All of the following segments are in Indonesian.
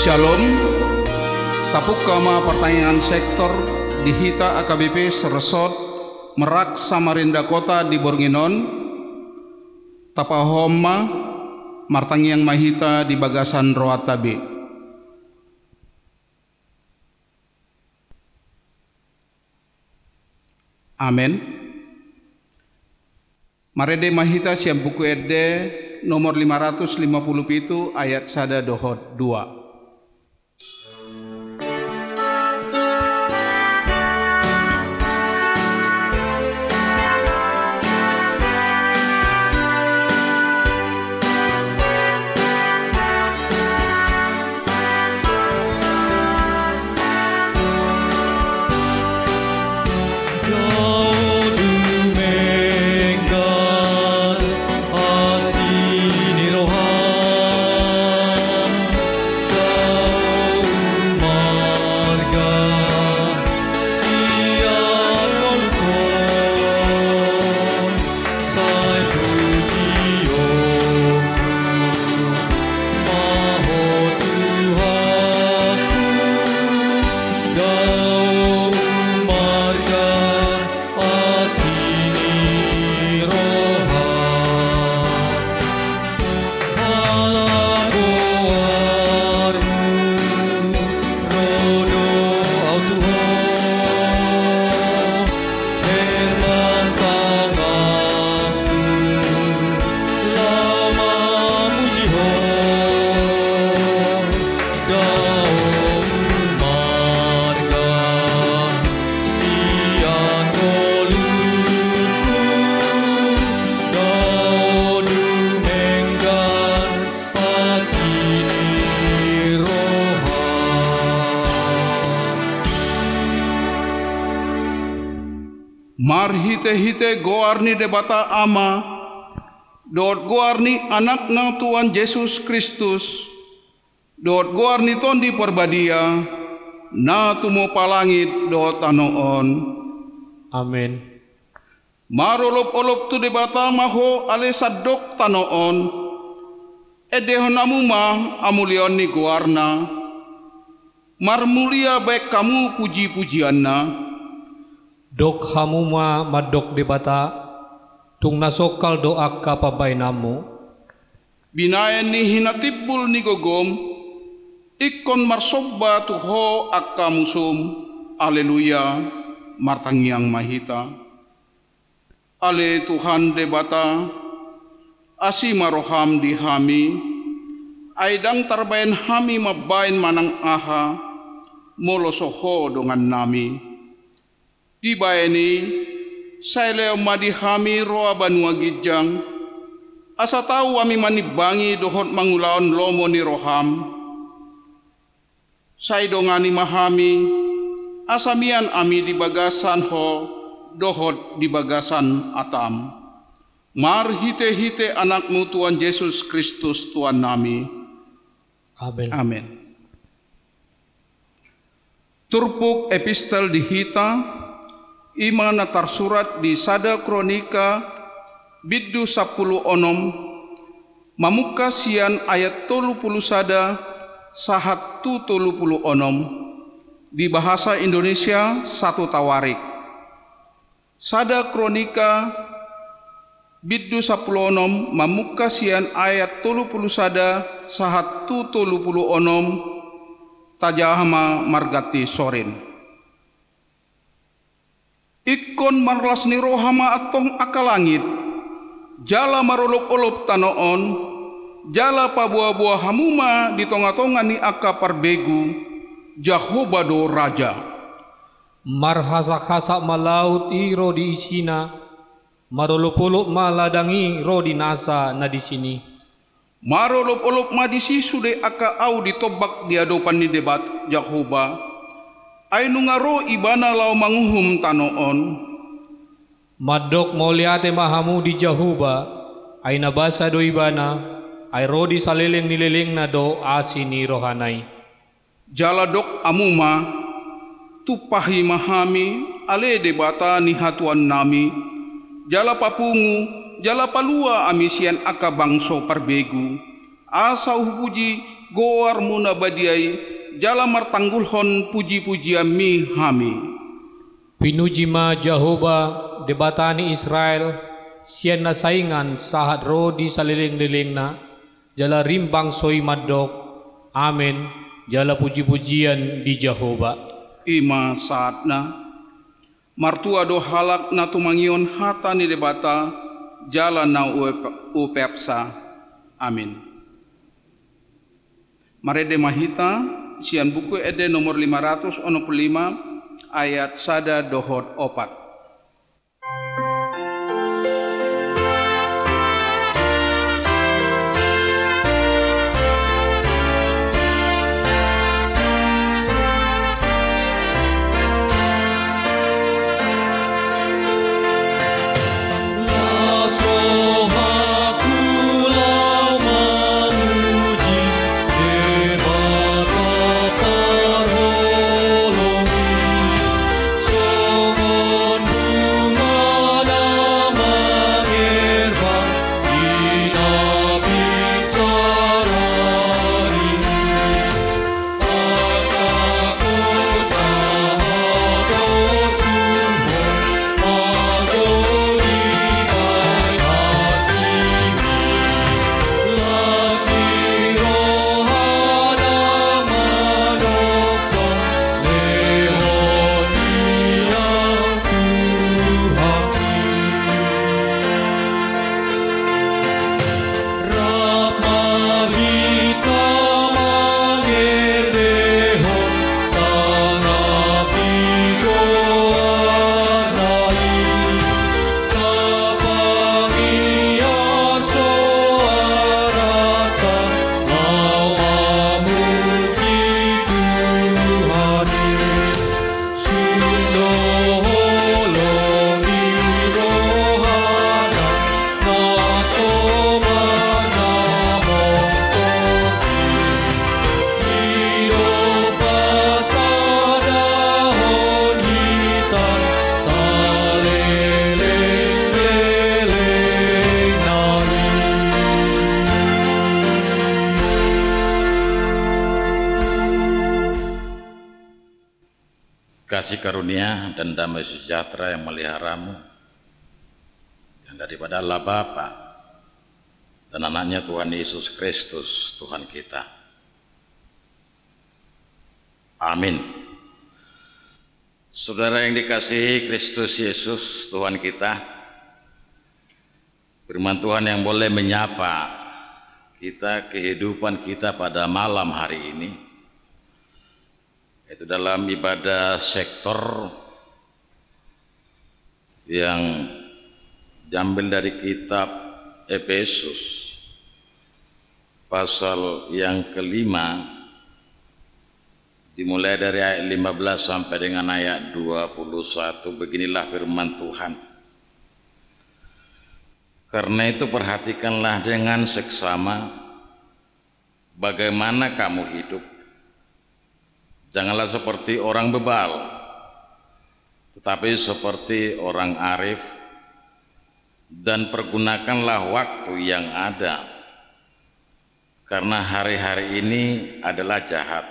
Shalom. Tapuk kama pertanyaan sektor dihita AKBP Seresot Merak Samarinda Kota di Bornginon Tapahoma Martangiang Mahita di Bagasan Roatabe. Amin. Marede Mahita siap buku ede nomor 557 ayat sada dohot 2. Mar hite-hite goarni debata ama dot goarni anakna Tuhan Yesus Kristus dot goarni tondi perbadia na tumo palangit dot anoon. Amin. Marolop-olop tu debata maho ale sadok tanoon edehon amuma amulion ni goarna mar mulia baik kamu puji-pujianna. Dok hamuma madok debata tung nasokal doa kapabay namu. Binayan ni hinatibul ni gogom ikon marsobba tuho akamusum. Aleluya martangiang mahita. Ale Tuhan debata asima roham di hami aidang tarbayan hami mabain manang aha molosoho dongan nami. Dibayani saya madi hami roa banua gijang asa tahu ami manibangi dohot mangulaon lomo ni roham saya dongani mahami asamian ami di bagasan ho dohot di bagasan atam mar hite-hite anakmu Tuhan Yesus Kristus Tuhan nami. Amin. Amin. Turpuk epistel dihita Imana tarsurat di Sada Kronika Biddu 10 onom Mamuka sian ayat 30 sada sahat tu 30 onom di bahasa Indonesia 1 Tawarik. Sada Kronika Biddu 10 onom Mamuka sian ayat 30 sada sahat tu 30 onom tajahama margati sorin. Ikon marlas ni rohama atong akalangit jala marolop-olop tanoon jala pa buah-buah hamuma di tonga-tonga ni aka parbegu Jehovah do raja marhasak-hasak malaut iro di isina marolop-olop maladangi ro di nasa na di sini marolop-olop ma di sisude aka au ditobak di adopan ni debat Jehovah ay nungaro ibana lau manguhum tanoon. Madok moliate mahamu di Jehovah ay nabasa do ibana ay rodi saliling nililing na do asini rohanay. Jaladok amuma tupahi mahami ale debata ni hatuan nami jala papungu jala palua amisian aka bangso parbegu asa upuji goar muna badiai jala martanggulhon puji-pujian mi hami. Pinuji ma Jehovah debatani Israel, sian na saingan sahat rodi saliling-liling na, jala rimbang soi madok, amin, jala puji-pujian di Jehovah. Ima saat na, martua do halak na tumangion hata ni debata, jala na upepsa, amin. Marede mahita, sian buku ede nomor 565, ayat sada dohot opat. Kasih karunia dan damai sejahtera yang meliharamu, yang daripada Allah Bapa dan anaknya Tuhan Yesus Kristus Tuhan kita. Amin. Saudara yang dikasihi Kristus Yesus Tuhan kita, firman Tuhan yang boleh menyapa kita, kehidupan kita pada malam hari ini, itu dalam ibadah sektor yang diambil dari kitab Efesus pasal yang kelima, dimulai dari ayat 15 sampai dengan ayat 21. Beginilah firman Tuhan. Karena itu perhatikanlah dengan seksama bagaimana kamu hidup. Janganlah seperti orang bebal, tetapi seperti orang arif, dan pergunakanlah waktu yang ada, karena hari-hari ini adalah jahat.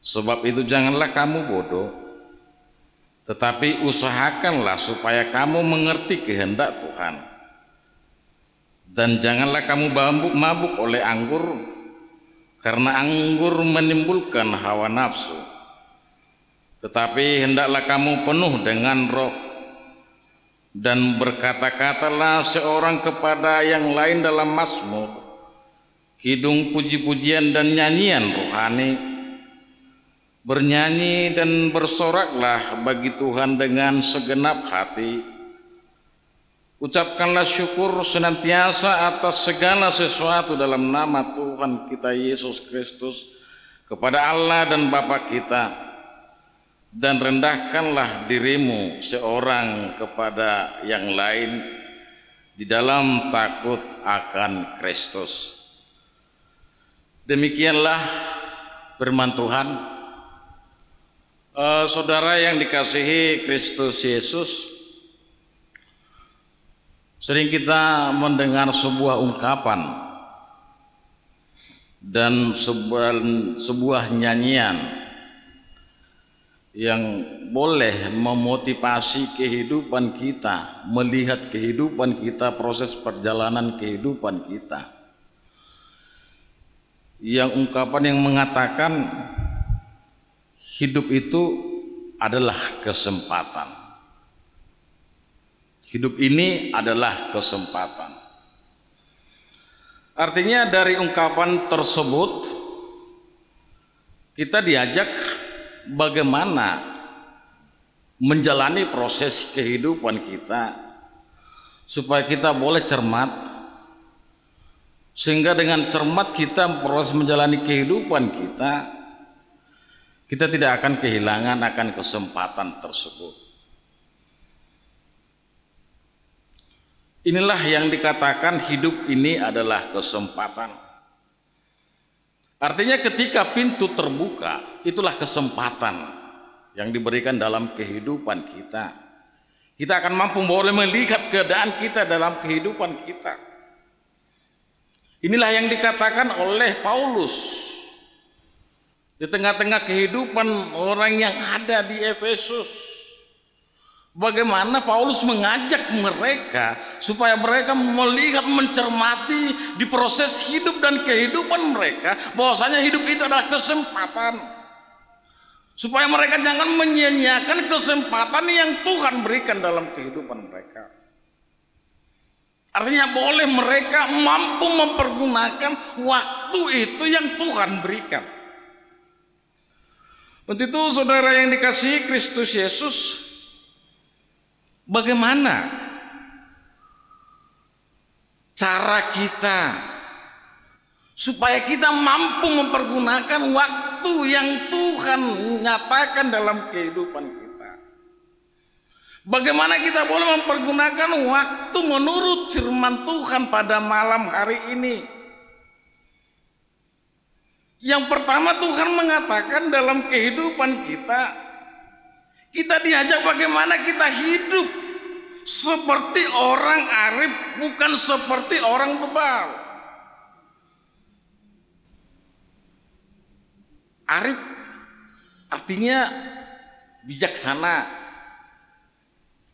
Sebab itu janganlah kamu bodoh, tetapi usahakanlah supaya kamu mengerti kehendak Tuhan. Dan janganlah kamu mabuk oleh anggur, karena anggur menimbulkan hawa nafsu, tetapi hendaklah kamu penuh dengan roh, dan berkata-katalah seorang kepada yang lain dalam mazmur, kidung puji-pujian dan nyanyian rohani. Bernyanyi dan bersoraklah bagi Tuhan dengan segenap hati. Ucapkanlah syukur senantiasa atas segala sesuatu dalam nama Tuhan kita Yesus Kristus kepada Allah dan Bapa kita, dan rendahkanlah dirimu seorang kepada yang lain di dalam takut akan Kristus. Demikianlah firman Tuhan. Saudara yang dikasihi Kristus Yesus, sering kita mendengar sebuah ungkapan dan sebuah nyanyian yang boleh memotivasi kehidupan kita, melihat kehidupan kita, proses perjalanan kehidupan kita, yang ungkapan yang mengatakan hidup itu adalah kesempatan. Hidup ini adalah kesempatan. Artinya dari ungkapan tersebut kita diajak bagaimana menjalani proses kehidupan kita supaya kita boleh cermat, sehingga dengan cermat kita proses menjalani kehidupan kita tidak akan kehilangan akan kesempatan tersebut. Inilah yang dikatakan hidup ini adalah kesempatan. Artinya ketika pintu terbuka, itulah kesempatan yang diberikan dalam kehidupan kita. Kita akan mampu boleh melihat keadaan kita dalam kehidupan kita. Inilah yang dikatakan oleh Paulus di tengah-tengah kehidupan orang yang ada di Efesus. Bagaimana Paulus mengajak mereka supaya mereka melihat, mencermati di proses hidup dan kehidupan mereka, bahwasanya hidup itu adalah kesempatan, supaya mereka jangan menyia-nyiakan kesempatan yang Tuhan berikan dalam kehidupan mereka. Artinya boleh mereka mampu mempergunakan waktu itu yang Tuhan berikan. Untuk itu saudara yang dikasihi Kristus Yesus, bagaimana cara kita supaya kita mampu mempergunakan waktu yang Tuhan nyatakan dalam kehidupan kita? Bagaimana kita boleh mempergunakan waktu menurut firman Tuhan pada malam hari ini? Yang pertama, Tuhan mengatakan dalam kehidupan kita diajak bagaimana kita hidup seperti orang arif, bukan seperti orang bebal. Arif artinya bijaksana.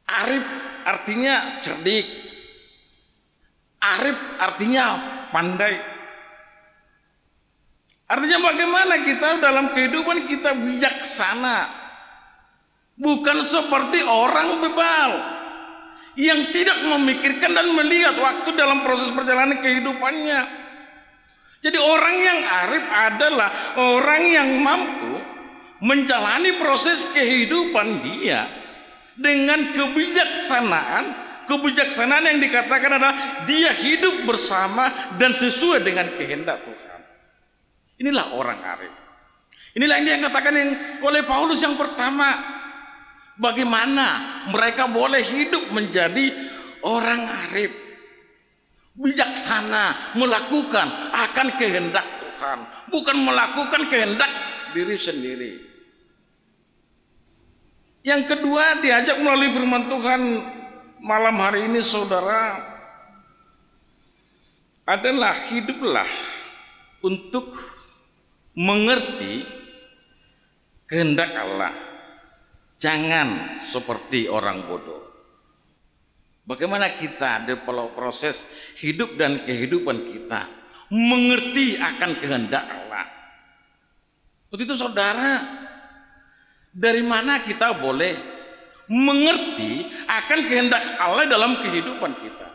Arif artinya cerdik. Arif artinya pandai. Artinya bagaimana kita dalam kehidupan kita bijaksana, bukan seperti orang bebal yang tidak memikirkan dan melihat waktu dalam proses perjalanan kehidupannya. Jadi orang yang arif adalah orang yang mampu menjalani proses kehidupan dia dengan kebijaksanaan. Kebijaksanaan yang dikatakan adalah dia hidup bersama dan sesuai dengan kehendak Tuhan. Inilah orang arif. Inilah yang dikatakan oleh Paulus yang pertama. Bagaimana mereka boleh hidup menjadi orang arif, bijaksana, melakukan akan kehendak Tuhan, bukan melakukan kehendak diri sendiri. Yang kedua, diajak melalui firman Tuhan malam hari ini saudara, adalah hiduplah untuk mengerti kehendak Allah. Jangan seperti orang bodoh. Bagaimana kita dalam proses hidup dan kehidupan kita mengerti akan kehendak Allah. Untuk itu saudara, dari mana kita boleh mengerti akan kehendak Allah dalam kehidupan kita?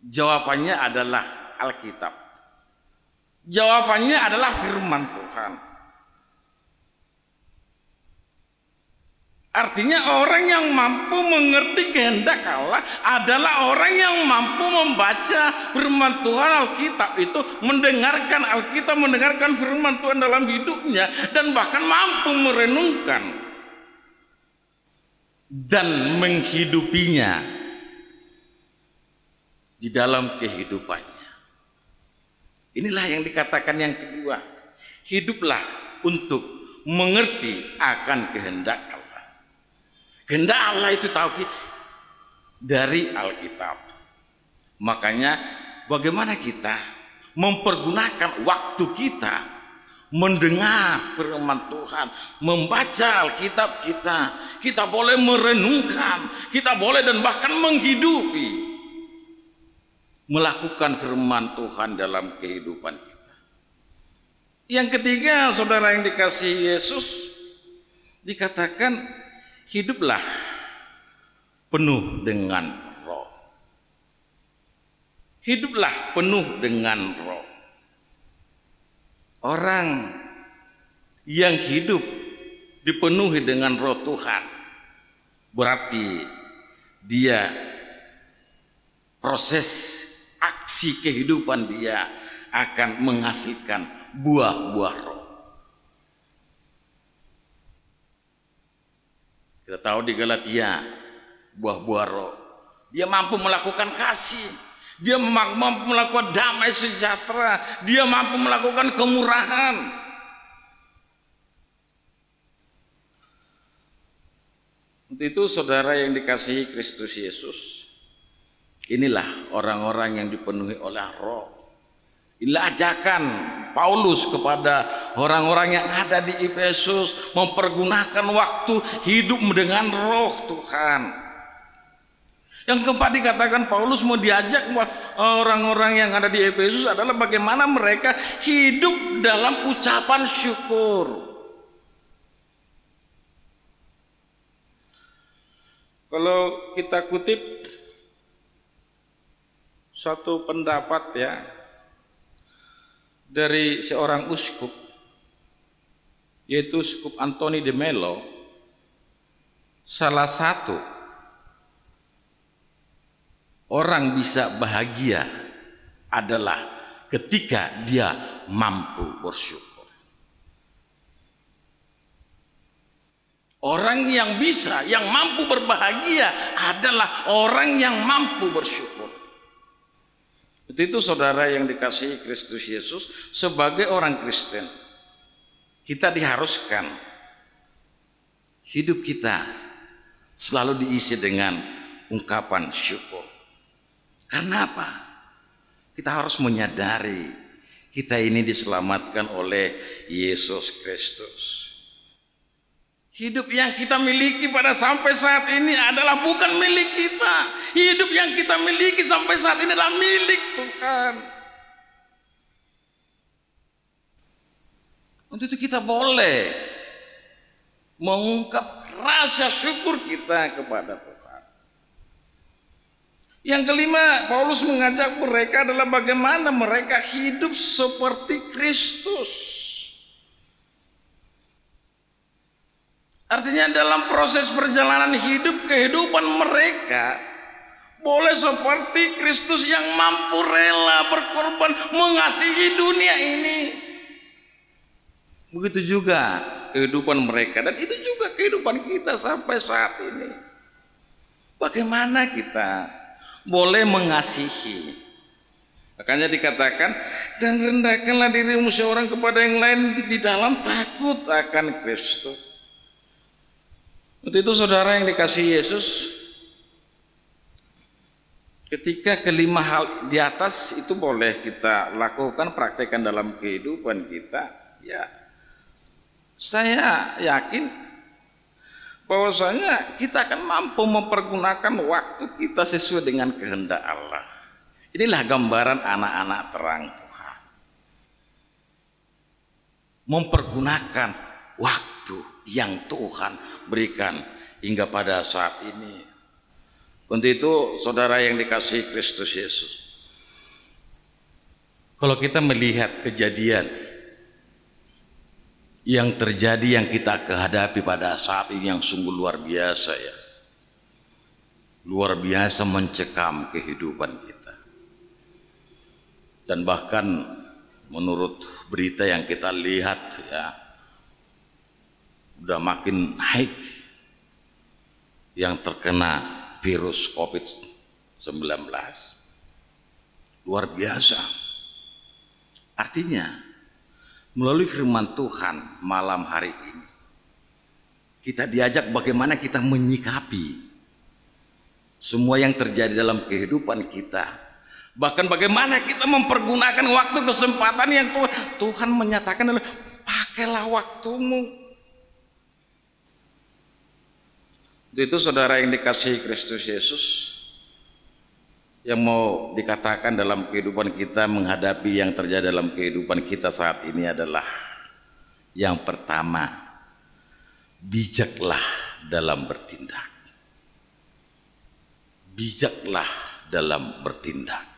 Jawabannya adalah Alkitab. Jawabannya adalah firman Tuhan. Artinya orang yang mampu mengerti kehendak Allah adalah orang yang mampu membaca firman Tuhan, Alkitab itu, mendengarkan Alkitab, mendengarkan firman Tuhan dalam hidupnya, dan bahkan mampu merenungkan dan menghidupinya di dalam kehidupannya. Inilah yang dikatakan yang kedua, hiduplah untuk mengerti akan kehendak Allah. Kehendak Allah itu tahu dari Alkitab. Makanya bagaimana kita mempergunakan waktu kita mendengar firman Tuhan, membaca Alkitab kita. Kita boleh merenungkan, kita boleh dan bahkan menghidupi, melakukan firman Tuhan dalam kehidupan kita. Yang ketiga, saudara yang dikasihi Yesus, dikatakan hiduplah penuh dengan roh. Hiduplah penuh dengan roh. Orang yang hidup dipenuhi dengan roh Tuhan, berarti dia proses aksi kehidupan dia akan menghasilkan buah-buah roh. Kita tahu di Galatia, buah-buah roh, dia mampu melakukan kasih, dia mampu melakukan damai sejahtera, dia mampu melakukan kemurahan. Untuk itu saudara yang dikasihi Kristus Yesus, inilah orang-orang yang dipenuhi oleh roh. Inilah ajakan Paulus kepada orang-orang yang ada di Efesus, mempergunakan waktu hidup dengan roh Tuhan. Yang keempat dikatakan Paulus mau diajak orang-orang yang ada di Efesus adalah bagaimana mereka hidup dalam ucapan syukur. Kalau kita kutip satu pendapat ya dari seorang uskup, yaitu Uskup Antoni de Melo, salah satu orang bisa bahagia adalah ketika dia mampu bersyukur. Orang yang bisa, yang mampu berbahagia adalah orang yang mampu bersyukur. Itu saudara yang dikasihi Kristus Yesus, sebagai orang Kristen kita diharuskan hidup kita selalu diisi dengan ungkapan syukur. Karena apa? Kita harus menyadari kita ini diselamatkan oleh Yesus Kristus. Hidup yang kita miliki pada sampai saat ini adalah bukan milik kita. Hidup yang kita miliki sampai saat ini adalah milik Tuhan. Untuk itu kita boleh mengungkap rasa syukur kita kepada Tuhan. Yang kelima, Paulus mengajak mereka adalah bagaimana mereka hidup seperti Kristus. Artinya dalam proses perjalanan hidup, kehidupan mereka boleh seperti Kristus yang mampu rela berkorban mengasihi dunia ini. Begitu juga kehidupan mereka, dan itu juga kehidupan kita sampai saat ini. Bagaimana kita boleh mengasihi? Makanya dikatakan, dan rendahkanlah dirimu seorang kepada yang lain di dalam takut akan Kristus. Untuk itu saudara yang dikasihi Yesus, ketika kelima hal di atas itu boleh kita lakukan, praktekkan dalam kehidupan kita, ya saya yakin bahwasanya kita akan mampu mempergunakan waktu kita sesuai dengan kehendak Allah. Inilah gambaran anak-anak terang Tuhan, mempergunakan waktu yang Tuhan berikan hingga pada saat ini. Untuk itu saudara yang dikasihi Kristus Yesus, kalau kita melihat kejadian yang terjadi, yang kita kehadapi pada saat ini yang sungguh luar biasa ya, luar biasa mencekam kehidupan kita. Dan bahkan menurut berita yang kita lihat ya, udah makin naik yang terkena virus COVID-19. Luar biasa. Artinya melalui firman Tuhan malam hari ini kita diajak bagaimana kita menyikapi semua yang terjadi dalam kehidupan kita. Bahkan bagaimana kita mempergunakan waktu, kesempatan yang Tuhan menyatakan adalah pakailah waktumu. Itu saudara yang dikasihi Kristus Yesus, yang mau dikatakan dalam kehidupan kita menghadapi yang terjadi dalam kehidupan kita saat ini adalah yang pertama, bijaklah dalam bertindak. Bijaklah dalam bertindak.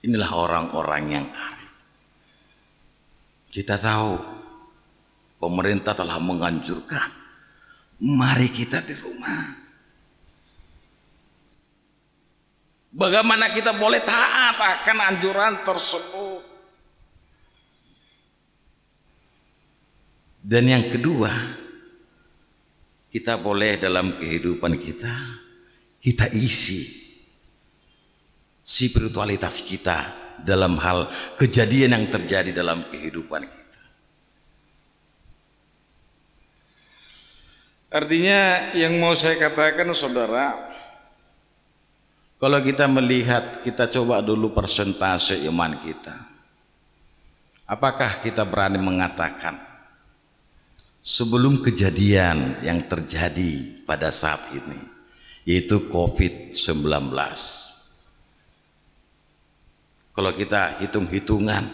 Inilah orang-orang yang arif. Kita tahu pemerintah telah menganjurkan, mari kita di rumah. Bagaimana kita boleh taat akan anjuran tersebut? Dan yang kedua, kita boleh dalam kehidupan kita isi spiritualitas kita dalam hal kejadian yang terjadi dalam kehidupan kita. Artinya yang mau saya katakan saudara, kalau kita melihat, kita coba dulu persentase iman kita. Apakah kita berani mengatakan sebelum kejadian yang terjadi pada saat ini, yaitu COVID-19, kalau kita hitung-hitungan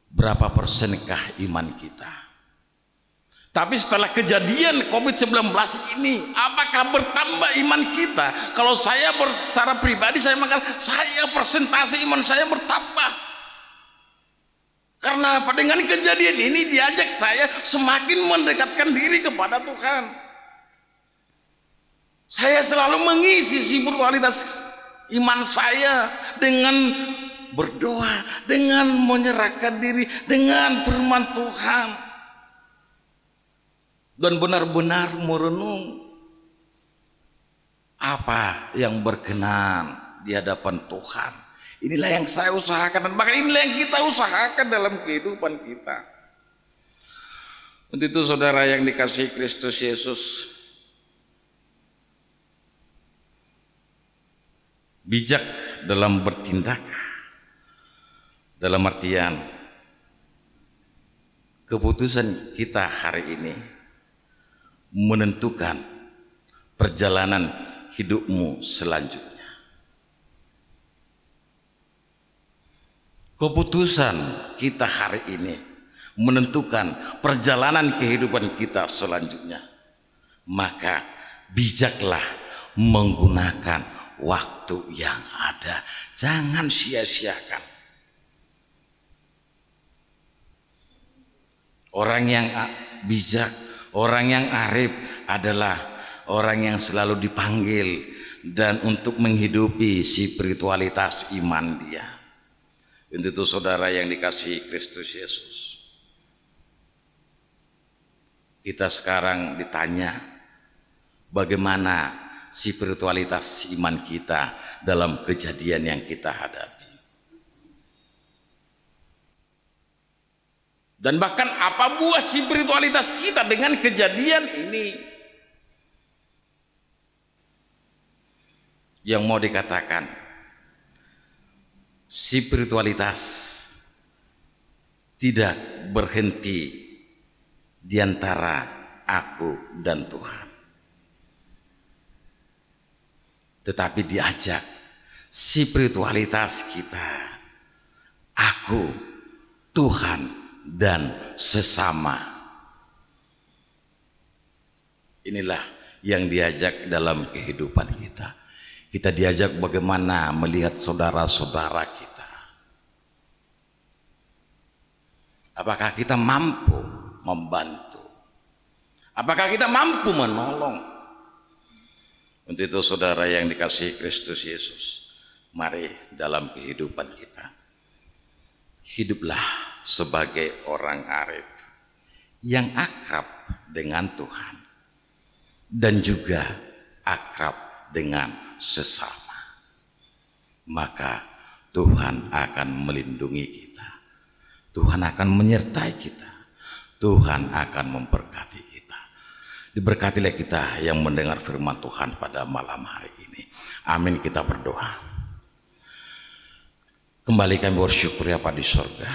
berapa persenkah iman kita? Tapi setelah kejadian COVID-19 ini, apakah bertambah iman kita? Kalau saya secara pribadi saya mengatakan, saya persentase iman saya bertambah. Karena apa? Dengan kejadian ini diajak saya semakin mendekatkan diri kepada Tuhan. Saya selalu mengisi spiritualitas iman saya dengan berdoa, dengan menyerahkan diri, dengan firman Tuhan, dan benar-benar merenung apa yang berkenan di hadapan Tuhan. Inilah yang saya usahakan, dan bahkan inilah yang kita usahakan dalam kehidupan kita. Untuk itu saudara yang dikasihi Kristus Yesus, bijak dalam bertindak, dalam artian keputusan kita hari ini menentukan perjalanan hidupmu selanjutnya. Keputusan kita hari ini menentukan perjalanan kehidupan kita selanjutnya. Maka bijaklah menggunakan waktu yang ada, jangan sia-siakan. Orang yang bijak, orang yang arif adalah orang yang selalu dipanggil dan untuk menghidupi spiritualitas iman dia. Untuk itu saudara yang dikasihi Kristus Yesus, kita sekarang ditanya bagaimana spiritualitas iman kita dalam kejadian yang kita hadapi. Dan bahkan apa buah spiritualitas kita dengan kejadian ini? Yang mau dikatakan, spiritualitas tidak berhenti di antara aku dan Tuhan, tetapi diajak spiritualitas kita, aku, Tuhan, dan sesama. Inilah yang diajak dalam kehidupan kita. Kita diajak bagaimana melihat saudara-saudara kita. Apakah kita mampu membantu? Apakah kita mampu menolong? Untuk itu saudara yang dikasihi Kristus Yesus, mari dalam kehidupan kita, hiduplah sebagai orang arif yang akrab dengan Tuhan dan juga akrab dengan sesama. Maka Tuhan akan melindungi kita, Tuhan akan menyertai kita, Tuhan akan memberkati kita. Diberkatilah kita yang mendengar firman Tuhan pada malam hari ini. Amin. Kita berdoa. Kembali kami bersyukur ya Bapa di sorga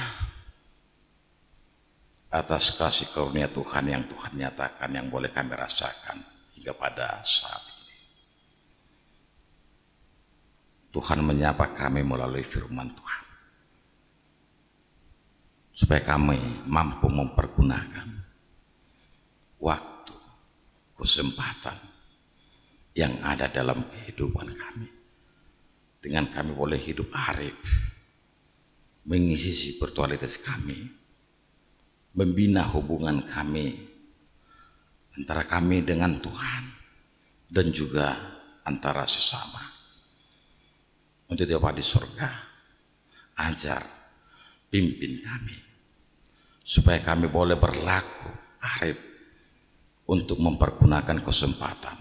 atas kasih karunia Tuhan yang Tuhan nyatakan, yang boleh kami rasakan hingga pada saat ini. Tuhan menyapa kami melalui firman Tuhan, supaya kami mampu mempergunakan waktu, kesempatan yang ada dalam kehidupan kami, dengan kami boleh hidup arif, mengisi spiritualitas kami, membina hubungan kami antara kami dengan Tuhan dan juga antara sesama. Untuk Bapa di surga, ajar, pimpin kami supaya kami boleh berlaku arif untuk mempergunakan kesempatan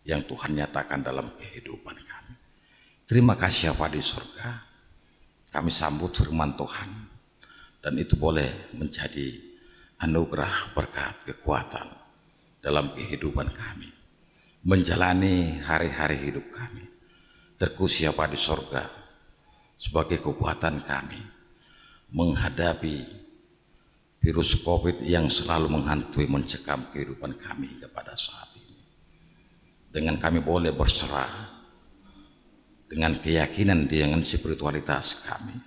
yang Tuhan nyatakan dalam kehidupan kami. Terima kasih Bapa di surga, kami sambut firman Tuhan, dan itu boleh menjadi anugerah, berkat, kekuatan dalam kehidupan kami, menjalani hari-hari hidup kami. Terkhusus Bapa di surga, sebagai kekuatan kami menghadapi virus COVID yang selalu menghantui, mencekam kehidupan kami hingga pada saat ini. Dengan kami boleh berserah dengan keyakinan, dengan spiritualitas kami,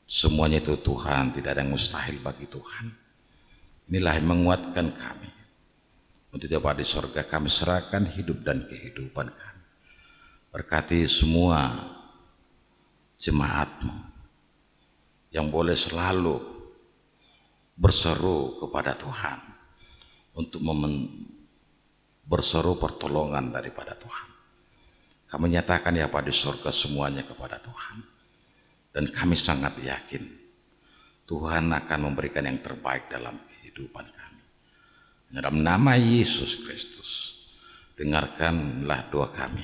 semuanya itu Tuhan, tidak ada yang mustahil bagi Tuhan. Inilah yang menguatkan kami. Untuk Bapa di sorga, kami serahkan hidup dan kehidupan kami. Berkati semua jemaat-Mu yang boleh selalu berseru kepada Tuhan untuk berseru pertolongan daripada Tuhan. Kami nyatakan ya Bapa di sorga semuanya kepada Tuhan, dan kami sangat yakin Tuhan akan memberikan yang terbaik dalam kehidupan kami. Dalam nama Yesus Kristus, dengarkanlah doa kami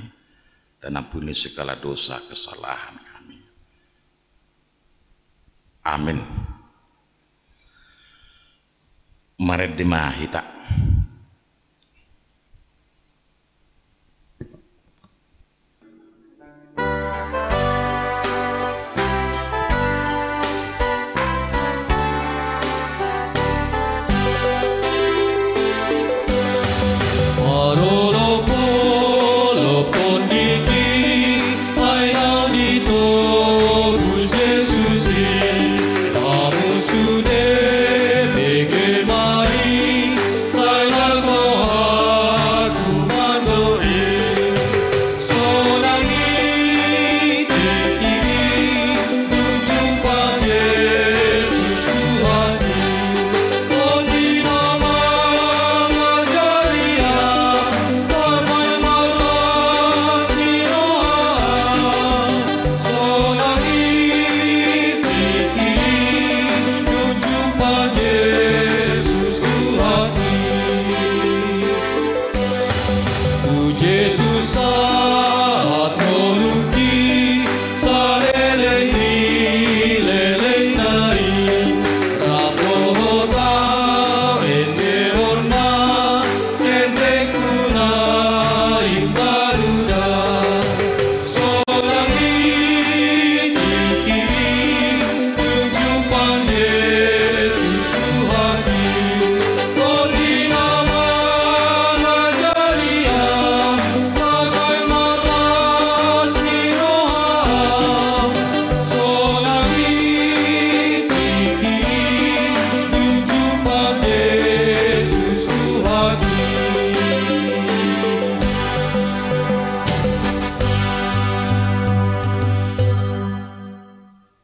dan ampuni segala dosa kesalahan kami. Amin. Mari dimahita.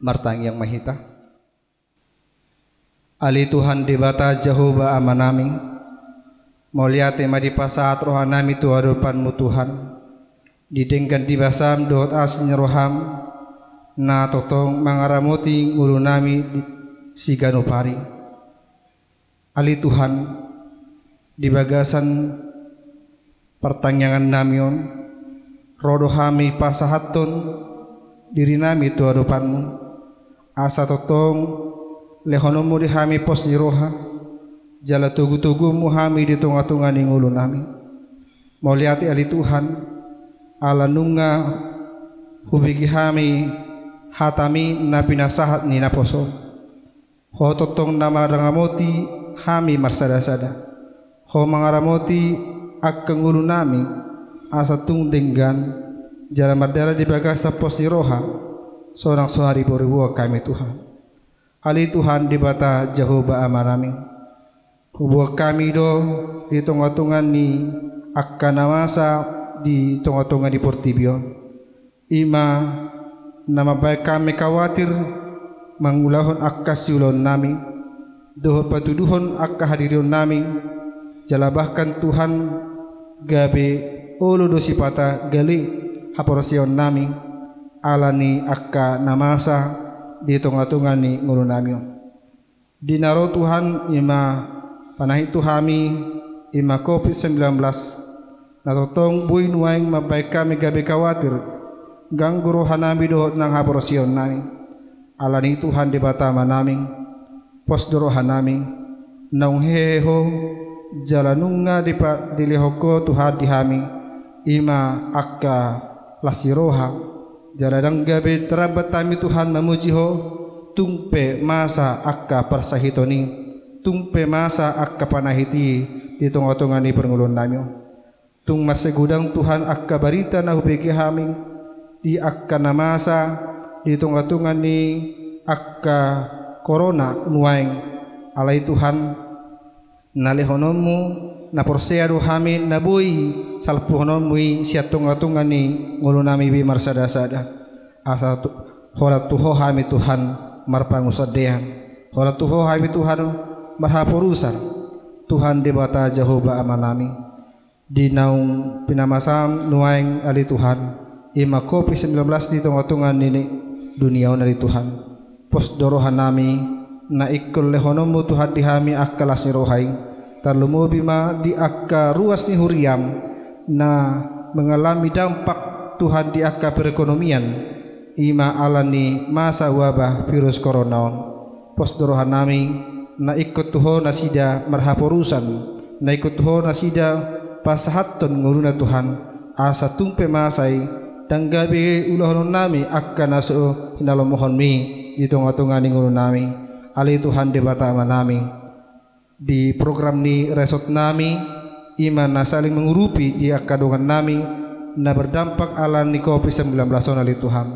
Martang yang mahita Ali Tuhan dibata Jehovah amanami Moliate madipasaat rohanami tuadupanmu Tuhan didengkan dibasam doot asnya roham na totong mangaramuti ngurunami si ganupari. Ali Tuhan di bagasan pertanyaan namion rodohami pasahatun diri nami tuadupanmu asa totong lehonomu dihami pos di roha jala tugu-tugu muhami di tunga-tunga ning ulu nami. Mauliati Ali Tuhan ala nunga hubigi hami hatami na pinasahat ni naposo ho totong nama rangamoti hami marsada-sada ho mangaramoti akkang ulu nami asa tung denggan jala mardara di bagasa posi roha seorang sohari boribuwa kami Tuhan ali Tuhan di bata Jehovah amarami hubuwa kami do di tongatungan ni akka namasa di tongatungan di Portibio ima nama baik kami khawatir mangulahon akka siulon nami doho patuduhon akka hadiron nami jala bahkan Tuhan gabe ulu dosi pata gali haporsion nami alani akka namasa di tongatungan ni ngulu nami dinaro Tuhan ima panahi Tuhami ima COVID-19 natotong buin waing mabay kami gabi khawatir gangguro hanami dohot ng haporasyon nami alani Tuhan di batama naming posdoro hanami naung heho jalanunga di lihoko Tuhan dihami ima akka lasiroha jaladang gabi terabat tami Tuhan memujiho tungpe masa akka persahitoni tungpe masa akka panahiti di tonga-tonga ni pengulun nami tung masegudang Tuhan akka barita na hubigi haming di akka namasa di tonga-tonga ni akka corona nuaing alay Tuhan nalihonomu na porseado hamin na buy salpuhonomu siya tonga-tonga ni ngulun nami bi marsada-sada asa holat tuho hami Tuhan marpangusadehan holat tuho hami Tuhan marhapurusan Tuhan di bata Jehovah amanami di naung pinamasam nuaing ali Tuhan ima COVID-19 di tonga-tonga nini dunia ali Tuhan pos dorohan nami na ikul lehonomu Tuhan dihami akka lasirohay tarlumu bima di akka ruas ni huriam na mengalami dampak Tuhan di akka perekonomian ima alani masa wabah virus corona pos dorohan nami na ikut tuho nasida marhaporusan na ikut tuho nasida pasahaton nguruna Tuhan asa tumpe masay tanggabi ulahon nami akka naso hinalomohon mi di tonga-tonga ni ngurun nami ali Tuhan di batama nami di program ni resort nami iman na saling mengurupi di akka dongan nami na berdampak alan ni COVID-19 ali Tuhan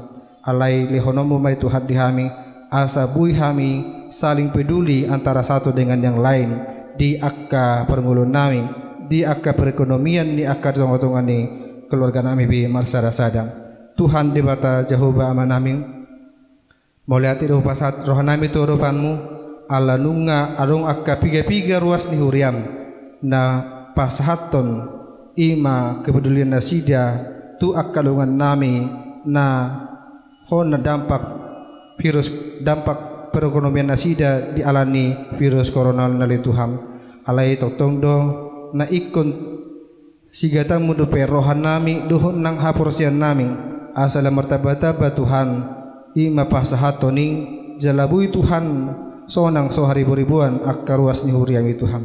alay lihonomu may Tuhan dihami asa buy hami saling peduli antara satu dengan yang lain di akka permulun nami di akka perekonomian ni akka tonga-tonga ni keluarga nami bi marsada-sada Tuhan di bata Jehovah amanami moliati roh pasat roh nami tu rohanmu ala nunga arung akka piga-piga ruas ni huriam na pasahaton ima kepedulian nasida tu akka lungan nami na hon na dampak virus dampak perekonomian nasida di alani virus corona nali Tuhan alai totong do na ikon sigatang mundo perohan nami dohon nang haporsian nami asal martabata ba Tuhan ima pasahatoning jalabuy Tuhan sonang so haribu-ribuan akka ruas ni huriam Tuhan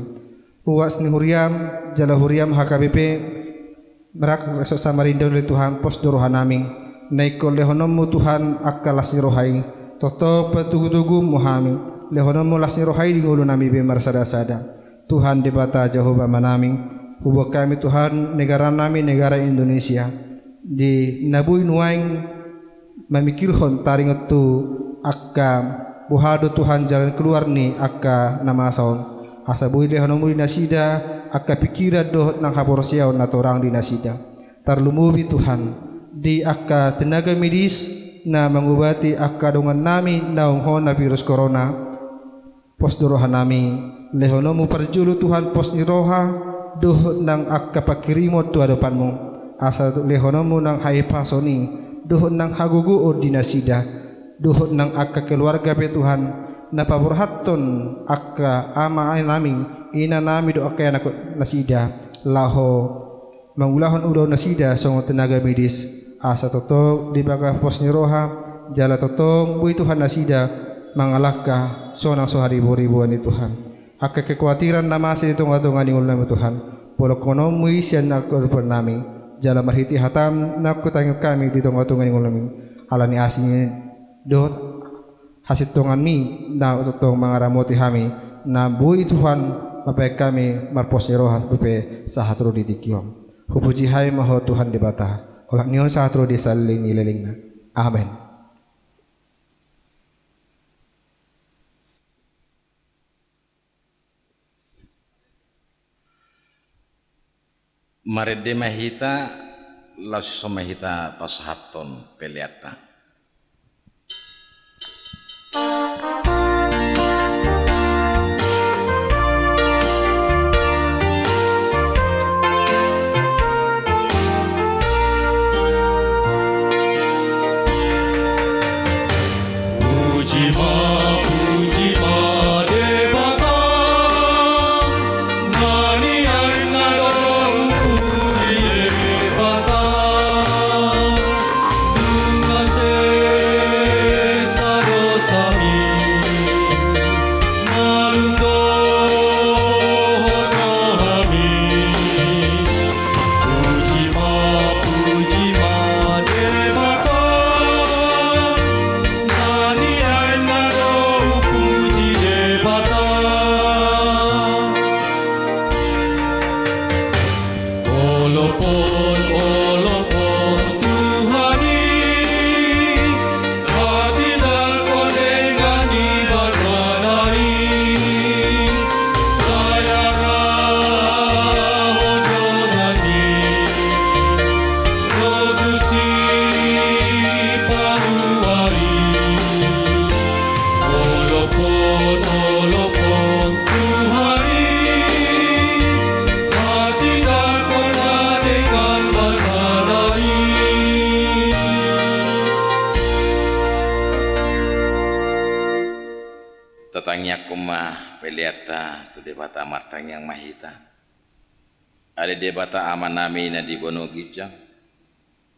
ruas ni huriam jala huriam HKBP merak reso Samarinda ni Tuhan pos dorohan nami naikol lehonomu Tuhan akka lasirohay toto patugudugu muhami lehonomu lasirohay di ngulu nami bi marsada-sada Tuhan di bata Jehovah manaming hubuk kami Tuhan negara nami negara Indonesia di nabuy nuaing mamikirhon taringot tu akka buhado Tuhan jalan keluar ni akka namasaon asa buy lehonomu di nasida akka pikiran dohot nang haporsiaw na torang di nasida tarlumubi Tuhan di akka tenaga medis na mengobati akka dongan nami naung hon na virus corona pos dorohan nami lehonomu perjulu Tuhan pos ni roha doh nang akka pakirimo tu hadapanmu asa lehonomu nang hai pasoni doh nang hagugu ordinasida doh nang akka keluarga be Tuhan napaburhaton akka ama ay naming ina nami do akka anak nasida laho mangulahon udaw nasida song tenaga medis asa toto di baga pos ni roha jala totong buy Tuhan nasida mangalaka sonang so haribu-ribuan ni Tuhan akka kekhawatiran na masih tonga-tonga ni ulam Tuhan polo kono muy siya na korban nami jala marhiti hatam nak kutangyo kami di tongga-tongga ni ulami alani asini do hasit tongan mi na utong mga ramoti kami na buhi Tuhan mapay kami marpos ni rohas bepe sahatro di tikyong hupuji hai maho Tuhan di bata olak niyon sahatro di saling nileling na amen. Marede mahita lasso mahita pasahaton peliata. Tatangnya kumah peliata tu debata martang yang mahita. Ada debata amanami na di bono gijang.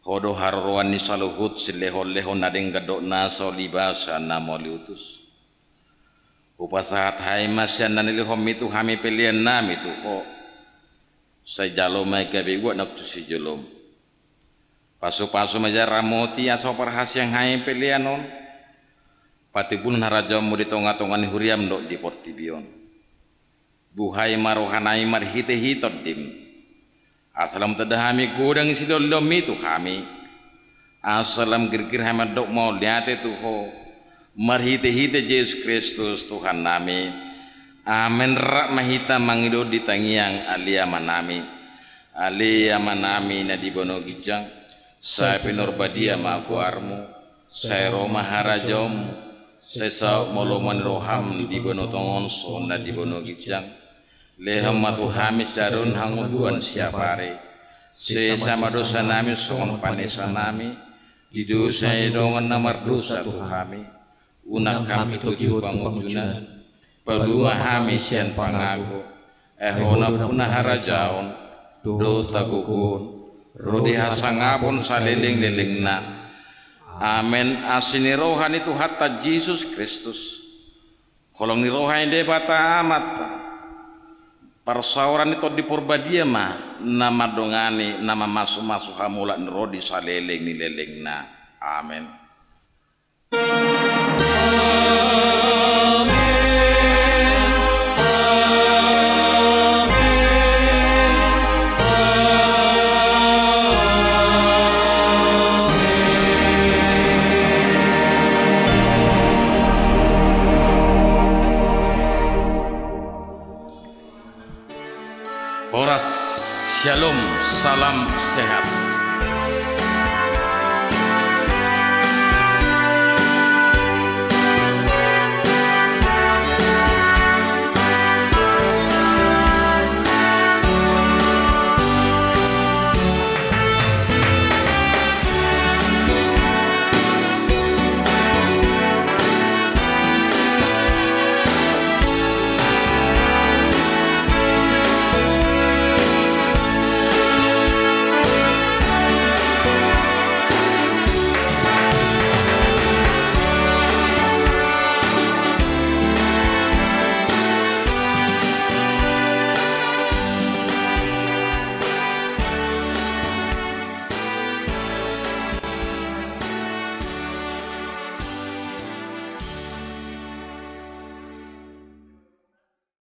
Hodo harruan ni saluhut sileho-leho nadeng gadok naso libasa na moliutus. Upasahat hai masyan na nilihom itu hami pelian nami tu ho. Sa jalomay gabi gua nak tu si jolom. Pasu-pasu maja ramoti aso perhasyang hai pelianon. Pati pun haraja mu di tonga-tonga ni huriam dok di portibion. Buhai marohanai marhite hitot dim. Asalam tadahami gudang isi dolom itu kami. Asalam girgir hamad dok mau liate tu ho. Marhite-hite Yesus Kristus Tuhan nami. Amen rak mahita mangido di tangiang alia manami. Alia manami na di bono gijang. Saya pinurbadia maguarmu. Saya Roma harajom. Sesa moloman roham di bono tongon sona di bono gijang leham matu hamis darun hanguduan siapare sesa madosa nami songon panesa nami di dosa edongan namar dosa tu kami unak kami tuki bangun juna peluma hamis yang pangago ehona punah harajaon do tagugun rodi hasangapon saliling-liling na. Amen. Asini rohani itu hatta Yesus Kristus. Kolong ni rohani de bata amat. Persauran itu di purbadia mah nama dongani nama masuk hamula rodi saleleng ni leleng na. Amen. Shalom, salam sehat.